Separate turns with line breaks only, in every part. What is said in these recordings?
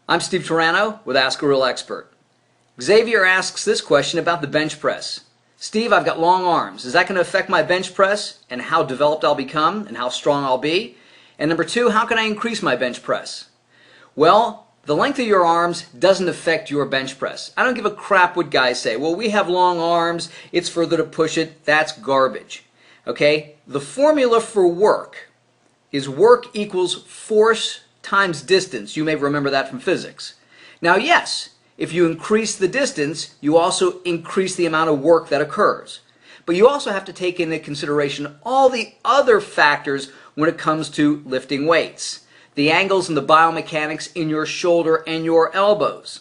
I'm Steve Turano with Ask a Real Expert. Xavier asks this question about the bench press. Steve, I've got long arms. Is that going to affect my bench press and how developed I'll become and how strong I'll be? And number two, how can I increase my bench press? Well, the length of your arms doesn't affect your bench press. I don't give a crap what guys say. Well, we have long arms. It's further to push it. That's garbage. Okay? The formula for work is work equals force times distance. You may remember that from physics. Now, yes, if you increase the distance, you also increase the amount of work that occurs. But you also have to take into consideration all the other factors when it comes to lifting weights. The angles and the biomechanics in your shoulder and your elbows.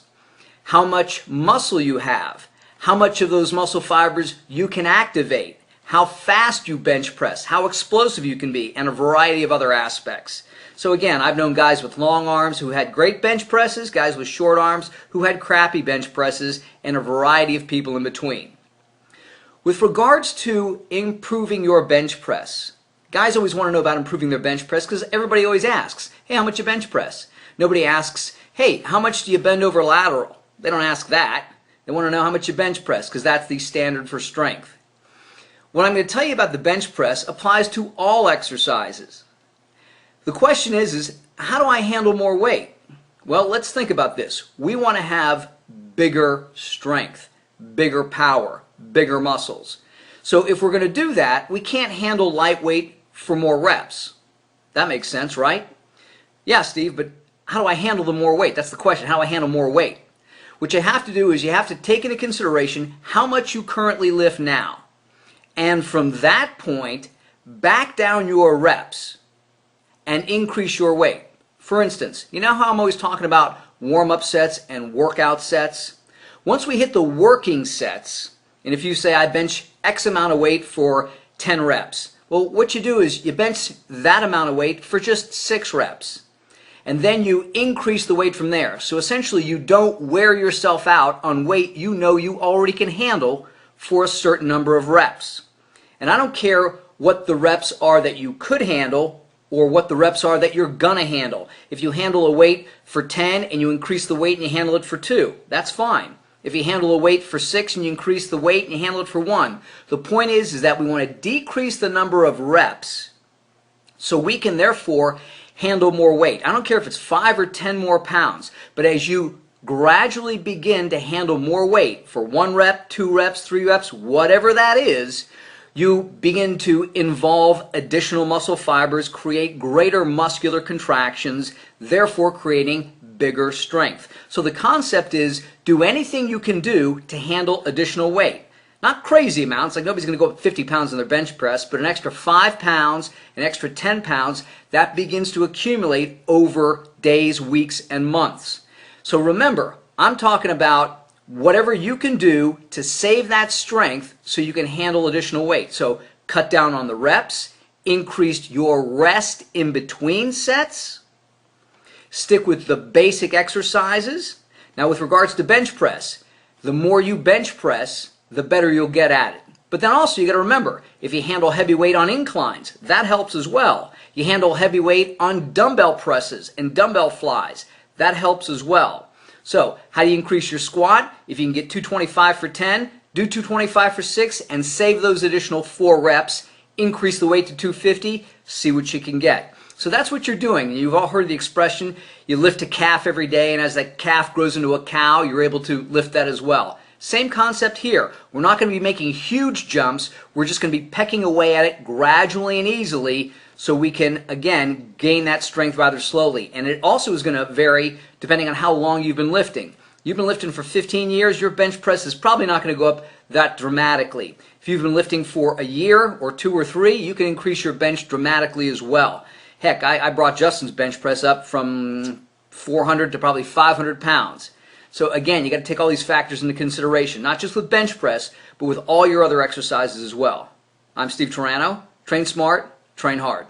How much muscle you have. How much of those muscle fibers you can activate. How fast you bench press. How explosive you can be. And a variety of other aspects. So again, I've known guys with long arms who had great bench presses, guys with short arms who had crappy bench presses, and a variety of people in between. With regards to improving your bench press, guys always want to know about improving their bench press because everybody always asks, hey, how much you bench press? Nobody asks, hey, how much do you bend over lateral? They don't ask that. They want to know how much you bench press because that's the standard for strength. What I'm going to tell you about the bench press applies to all exercises. The question is how do I handle more weight? Well, let's think about this. We want to have bigger strength, bigger power, bigger muscles. So if we're going to do that, we can't handle light weight for more reps. That makes sense, right? Yeah, Steve, but how do I handle the more weight? That's the question. How do I handle more weight? What you have to do is you have to take into consideration how much you currently lift now. And from that point, back down your reps and increase your weight. For instance, you know how I'm always talking about warm-up sets and workout sets? Once we hit the working sets, and if you say I bench X amount of weight for 10 reps, well, what you do is you bench that amount of weight for just 6 reps. And then you increase the weight from there. So essentially you don't wear yourself out on weight you know you already can handle for a certain number of reps. And I don't care what the reps are that you could handle or what the reps are that you're gonna handle. If you handle a weight for 10 and you increase the weight and you handle it for 2, that's fine. If you handle a weight for 6 and you increase the weight and you handle it for 1. The point is that we want to decrease the number of reps so we can therefore handle more weight. I don't care if it's 5 or 10 more pounds, but as you gradually begin to handle more weight for 1 rep, 2 reps, 3 reps, whatever that is, you begin to involve additional muscle fibers, create greater muscular contractions, therefore creating bigger strength. So the concept is do anything you can do to handle additional weight. Not crazy amounts, like nobody's going to go up 50 pounds on their bench press, but an extra 5 pounds, an extra 10 pounds, that begins to accumulate over days, weeks, and months. So remember, I'm talking about whatever you can do to save that strength so you can handle additional weight. So cut down on the reps, increase your rest in between sets, stick with the basic exercises. Now with regards to bench press, the more you bench press, the better you'll get at it. But then also you got to remember, if you handle heavy weight on inclines, that helps as well. You handle heavy weight on dumbbell presses and dumbbell flies, that helps as well. So, how do you increase your squat? If you can get 225 for 10, do 225 for 6 and save those additional 4 reps. Increase the weight to 250, see what you can get. So that's what you're doing. You've all heard the expression, you lift a calf every day, and as that calf grows into a cow, you're able to lift that as well. Same concept here. We're not going to be making huge jumps. We're just going to be pecking away at it gradually and easily so we can, again, gain that strength rather slowly. And it also is going to vary depending on how long you've been lifting. You've been lifting for 15 years, your bench press is probably not going to go up that dramatically. If you've been lifting for a year or 2 or 3, you can increase your bench dramatically as well. Heck, I brought Justin's bench press up from 400 to probably 500 pounds. So again, you got to take all these factors into consideration, not just with bench press, but with all your other exercises as well. I'm Steve Turano. Train smart, train hard.